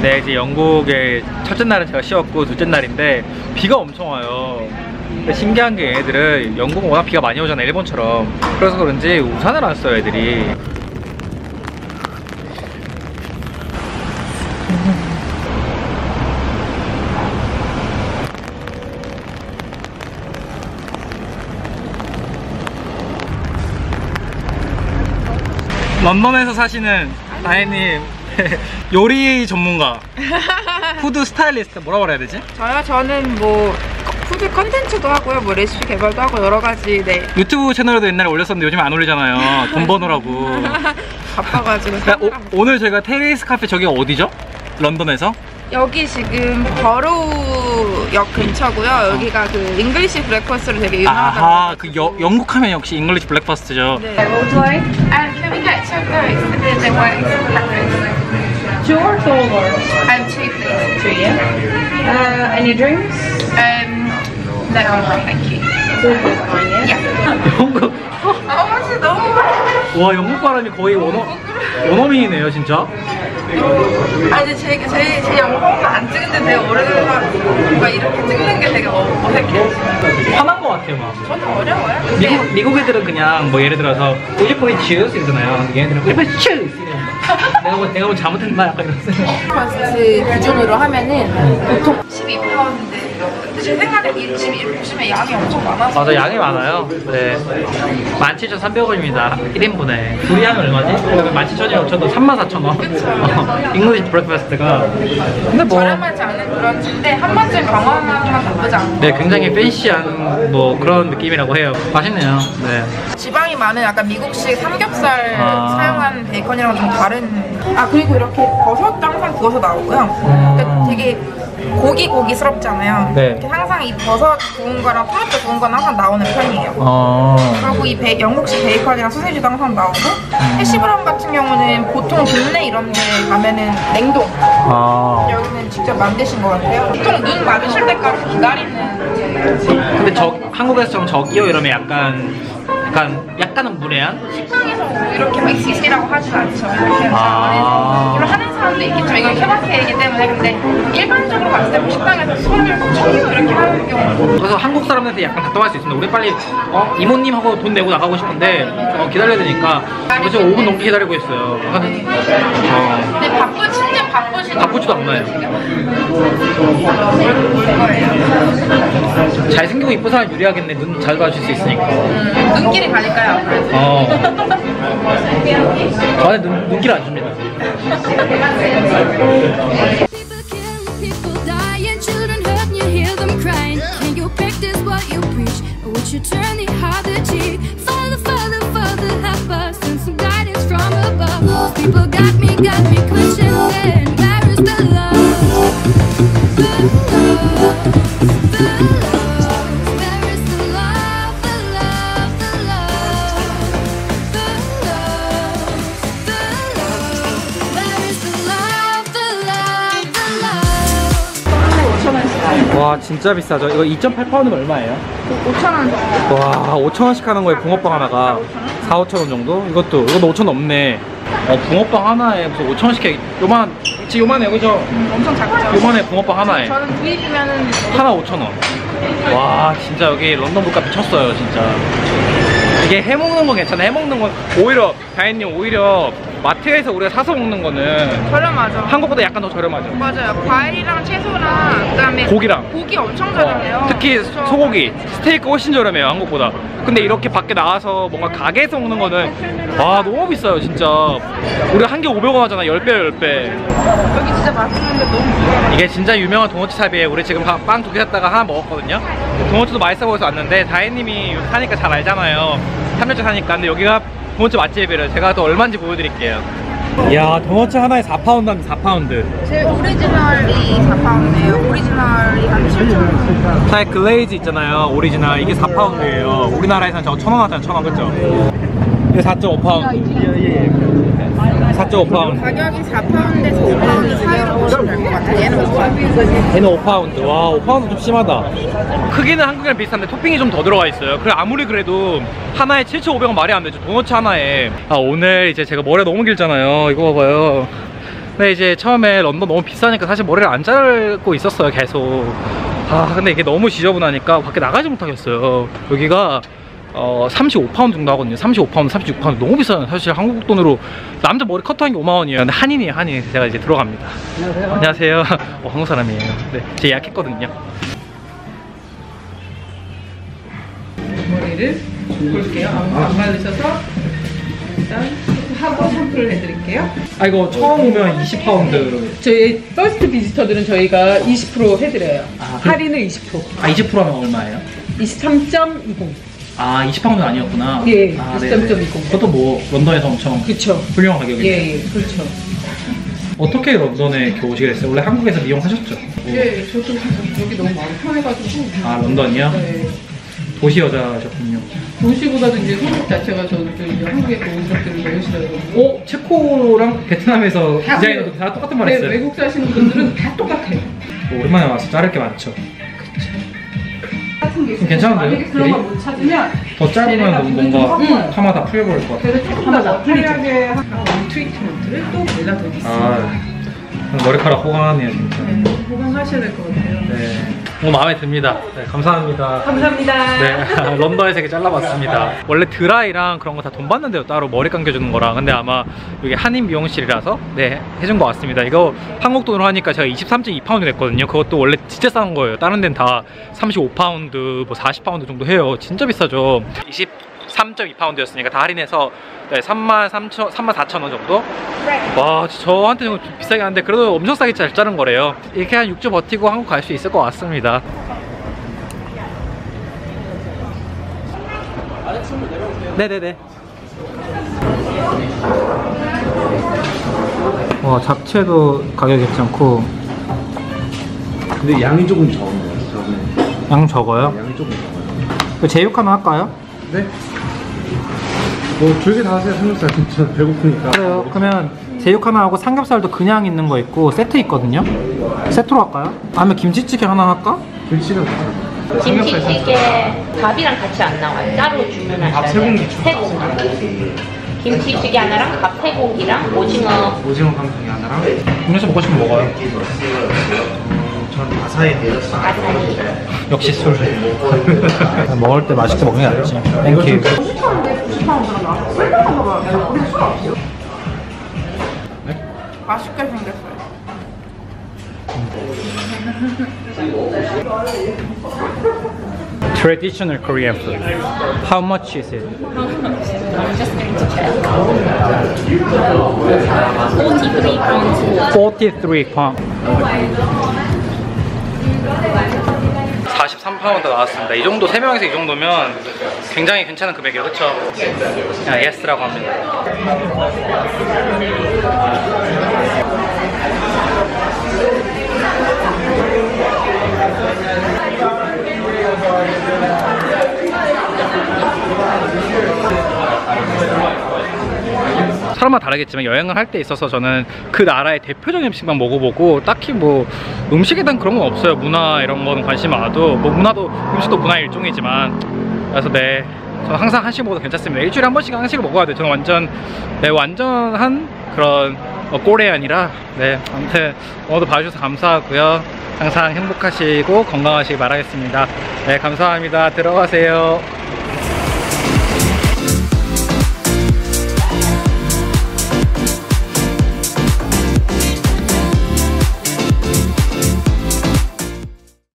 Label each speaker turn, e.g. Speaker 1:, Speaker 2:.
Speaker 1: 네, 이제 영국의 첫째 날은 제가 쉬었고 둘째 날인데 비가 엄청 와요. 근데 신기한 게 얘네들은 영국은 워낙 비가 많이 오잖아요, 일본처럼. 그래서 그런지 우산을 안 써요, 애들이. 런던에서 사시는 다혜님 요리 전문가, 푸드 스타일리스트, 뭐라고 그래야 되지?
Speaker 2: 저는 뭐 푸드 컨텐츠도 하고요, 뭐 레시피 개발도 하고 여러 가지. 네.
Speaker 1: 유튜브 채널에도 옛날에 올렸었는데 요즘 안 올리잖아요. 돈 버느라고.
Speaker 2: 바빠가지고.
Speaker 1: 오늘 저희가 테리스 카페, 저기 어디죠? 런던에서?
Speaker 2: 여기 지금 버로우역 근처고요. 여기가 그 잉글리시 브렉퍼스트로 되게 유명하다고.
Speaker 1: 아하, 그 영국 하면 역시 잉글리시 브렉퍼스트죠.
Speaker 2: 네. What would you like? Can we get two drinks? The white two or two or? Two please. Two, yeah. Any drinks? No, thank you. Two is fine, yeah.
Speaker 1: 영국.
Speaker 2: 진짜 너무 많이.
Speaker 1: 와, 영국 바람이 거의 원어민이네요, 진짜.
Speaker 2: 이제 제 영상도 안 찍는데 되게 오래돼서 이렇게 찍는 게 되게 어색해.
Speaker 1: 화난 것 같아요, 막.
Speaker 2: 저도 어려워요.
Speaker 1: 미국 애들은 그냥 뭐 예를 들어서 Would you please choose? 이러잖아요. 얘네들은 Would you please choose? 내가 뭐 잘못했나? 약간 이러면서.
Speaker 2: 그 기준으로 하면은 보통 12파운드인데 제 생각에 지금 이렇게 보시면 양이 엄청 많아서.
Speaker 1: 맞아, 양이 많아요. 네, 17,300원입니다 1인분에. 둘이 하면 얼마지? 17,000원이면 저도 34,000원.
Speaker 2: 그쵸.
Speaker 1: 잉글리시 브렉퍼스트가. 근데 뭐
Speaker 2: 저렴하지 않은 브런치인데 한 번쯤 경험하면 나쁘지 않고.
Speaker 1: 네, 굉장히 팬시한 뭐 그런 느낌이라고 해요. 맛있네요. 네.
Speaker 2: 지방이 많은 약간 미국식 삼겹살 사용한 베이컨이랑 좀 다른. 그리고 이렇게 버섯도 항상 구워서 나오고요. 그러니까 되게 고기스럽잖아요.
Speaker 1: 네.
Speaker 2: 이렇게 항상 이 버섯 구운 거랑 토마토 구운 거는 항상 나오는 편이에요. 그리고 이 영국식 베이컨이랑 소세지도 항상 나오고, 해시브라운 같은 경우는 보통 동네 이런 데 가면은 냉동. 여기는 직접 만드신 것 같아요. 보통 눈 마주칠 때까지 기다리는.
Speaker 1: 근데 한국에서 저기요 이러면 약간은 무례한?
Speaker 2: 식당에서 이렇게 막 있으시라고 하진 않죠. 이렇게 물론 하는 사람도 있겠죠. 이건 케바케이기 때문에. 근데 일반적으로 봤을 때 식당에서 손을 쳐요 이렇게 하는 경우.
Speaker 1: 그래서 한국 사람들한테 약간 답답할 수 있습니다. 우리 빨리 이모님하고 돈 내고 나가고 싶은데 기다려야 되니까 지금 5분 넘게 기다리고 있어요.
Speaker 2: 근데 진짜 바쁘시다.
Speaker 1: 바쁘지도 않나요? 잘생기고 이쁜 사람 유리하겠네. 눈 잘 봐줄 수 있으니까.
Speaker 2: 눈길이 가니까요.
Speaker 1: 저한테 눈길 안 줍니다. 와, 진짜 비싸죠? 이거 2.8파운드면 얼마예요?
Speaker 2: 5,000원.
Speaker 1: 와, 5,000원씩 하는 거예요. 붕어빵 하나가 4-5,000원 정도? 이것도 5,000원 넘네. 붕어빵 하나에 무슨 5,000원씩 해. 요만해, 그죠?
Speaker 2: 엄청 작죠?
Speaker 1: 요만해, 붕어빵 하나에.
Speaker 2: 저는 구입이면은
Speaker 1: 하나 5,000원. 와, 진짜 여기 런던 물가 미쳤어요, 진짜. 이게 해먹는 건 괜찮아. 해먹는 건 오히려 다혜님, 오히려 마트에서 우리가 사서 먹는 거는
Speaker 2: 저렴하죠.
Speaker 1: 한국보다 약간 더 저렴하죠.
Speaker 2: 맞아요. 과일이랑 채소랑 그다음에 고기 엄청 저렴해요.
Speaker 1: 특히 소고기, 스테이크 훨씬 저렴해요, 한국보다. 근데 이렇게 밖에 나와서 뭔가 가게에서 먹는 거는 너무 비싸요, 진짜. 우리가 한 개 500원 하잖아. 10배.
Speaker 2: 여기 진짜 맛있는데 너무.
Speaker 1: 이게 진짜 유명한 도너츠 샵이에요. 우리 지금 빵 2개 샀다가 하나 먹었거든요. 도너츠도 맛있어 보여서 왔는데 다혜님이 사니까 잘 알잖아요. 3년째 사니까. 근데 여기가 도너츠 맛집이래요. 제가 또 얼마인지 보여드릴게요. 이야, 도너츠 하나에 4파운드 한데 4파운드.
Speaker 2: 제 오리지널이 4파운드예요. 오리지널이 한 7,000원.
Speaker 1: 타이 글레이즈 있잖아요. 오리지널. 이게 4파운드예요. 우리나라에서는 저거 1,000원 하잖아요. 1,000원, 그죠? 이게 4.5파운드. 4.5파운드.
Speaker 2: 가격이 4파운드에서 5파운드 사이로 보시면 될 것 같아요. 얘는 5파운드.
Speaker 1: 와, 5파운드 좀 심하다. 크기는 한국이랑 비슷한데 토핑이 좀 더 들어가 있어요. 그래, 아무리 그래도 하나에 7,500원 말이 안 되죠. 도너츠 하나에. 오늘 이제 제가 머리가 너무 길잖아요. 이거 봐봐요. 근데 이제 처음에 런던 너무 비싸니까 사실 머리를 안 자르고 있었어요, 계속. 근데 이게 너무 지저분하니까 밖에 나가지 못하겠어요. 여기가 35파운드 정도 하거든요. 35파운드, 36파운드 너무 비싸요. 사실 한국 돈으로 남자 머리 커트한 게 5만 원이에요. 근데 한인이에요, 한인. 제가 이제 들어갑니다. 안녕하세요. 안녕하세요. 한국 사람이에요. 네, 제가 예약했거든요.
Speaker 2: 머리를 볼게요. 안 받으셔서 일단 하고 샴푸를 해드릴게요.
Speaker 1: 이거 처음 오면 20파운드.
Speaker 2: 저희 퍼스트 비지터들은 저희가 20% 해드려요. 할인을 20%.
Speaker 1: 20% 하면 얼마예요?
Speaker 2: 23.20.
Speaker 1: 20파운드 아니었구나.
Speaker 2: 예, 23.20.
Speaker 1: 그것도 뭐 런던에서 엄청
Speaker 2: 그쵸.
Speaker 1: 훌륭한 가격이네요.
Speaker 2: 예, 그렇죠.
Speaker 1: 어떻게 런던에 겨우 오시게 됐어요? 원래 한국에서 미용하셨죠?
Speaker 2: 예, 저도 여기 너무 마음 편해가지고.
Speaker 1: 런던이요?
Speaker 2: 네.
Speaker 1: 도시 여자셨군요.
Speaker 2: 도시보다도 이제 성격 자체가 저도 이제 한국에 온 적들을 너무 싫어요.
Speaker 1: 체코랑 베트남에서 디자이너도 다 똑같은 말 했어요.
Speaker 2: 네, 외국 사시는 분들은 다 똑같아요.
Speaker 1: 오랜만에 와서 자를 게 많죠. 괜찮은데요?
Speaker 2: 만약에 그런 거 못 찾으면
Speaker 1: 더 짧으면 뭔가 파마 다 풀려버릴 것 같아요.
Speaker 2: 그래서 조금 더 편하게 트리트먼트를 또 골라드리겠습니다.
Speaker 1: 머리카락 호강하네요, 진짜.
Speaker 2: 호강하셔야 될 것 같아요.
Speaker 1: 네. 마음에 듭니다. 네, 감사합니다.
Speaker 2: 감사합니다.
Speaker 1: 네, 런던에서 이렇게 잘라봤습니다. 원래 드라이랑 그런 거 다 돈 받는데요, 따로 머리 감겨주는 거랑. 근데 아마 이게 한인 미용실이라서 네, 해준 것 같습니다. 이거 한국 돈으로 하니까 제가 23.2파운드 냈거든요. 그것도 원래 진짜 싼 거예요. 다른 데는 다 35파운드, 뭐 40파운드 정도 해요. 진짜 비싸죠. 23.2파운드였으니까 다 할인해서 네, 34,000원 정도? 와, 저한테는 좀 비싸긴 한데 그래도 엄청 싸게 잘 자른 거래요. 이렇게 한 6주 버티고 한국 갈 수 있을 것 같습니다. 네네네. 와, 잡채도 가격이 괜찮고.
Speaker 3: 근데 양이 조금 적네요. 저는
Speaker 1: 양 적어요?
Speaker 3: 양이 조금 적어요.
Speaker 1: 제육 하나 할까요?
Speaker 3: 네. 뭐 줄게 다 하세요. 삼겹살 진짜 배고프니까.
Speaker 1: 그래요. 그러면 제육 하나 하고 삼겹살도 그냥 있는 거 있고 세트 있거든요. 세트로 할까요? 아니면 김치찌개 하나 할까?
Speaker 3: 김치는 다.
Speaker 4: 김치찌개 밥이랑 같이 안 나와요. 따로 주문하셔야
Speaker 1: 밥
Speaker 4: 돼요.
Speaker 1: 3공기
Speaker 4: 세 공기. 김치찌개 하나랑 밥 3공기랑 오징어.
Speaker 1: 오징어 감성이 하나랑. 음료수 먹고 싶으면 먹어요.
Speaker 3: 전 아사히 데렸어요.
Speaker 4: 아사히.
Speaker 1: 역시 술. 먹을 때 맛있게 먹는 게 낫지. 땡큐.
Speaker 2: 맛있게 생겼어요.
Speaker 1: Traditional Korean food. How much is it?
Speaker 4: I'm just going to check. 43 pounds.
Speaker 1: 43 pound. 43파운드 나왔습니다. 이 정도 3명에서 이 정도면 굉장히 괜찮은 금액이에요. 그쵸? 그냥 예스라고 합니다. 사람마다 다르겠지만 여행을 할 때 있어서 저는 그 나라의 대표적인 음식만 먹어보고 딱히 뭐 음식에 대한 그런 건 없어요. 문화 이런 거는 관심 많아도 뭐 문화도 음식도 문화의 일종이지만 그래서 네, 저는 항상 한식 먹어도 괜찮습니다. 일주일에 한 번씩 한식을 먹어야 돼요. 저는 완전한 그런 꼬레안이라 네, 아무튼 오늘도 봐주셔서 감사하고요. 항상 행복하시고 건강하시기 바라겠습니다. 네, 감사합니다. 들어가세요.